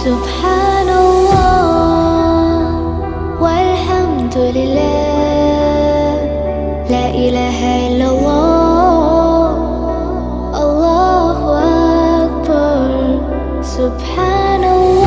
سبحان الله والحمد لله، لا إله إلا الله، الله أكبر. سبحان الله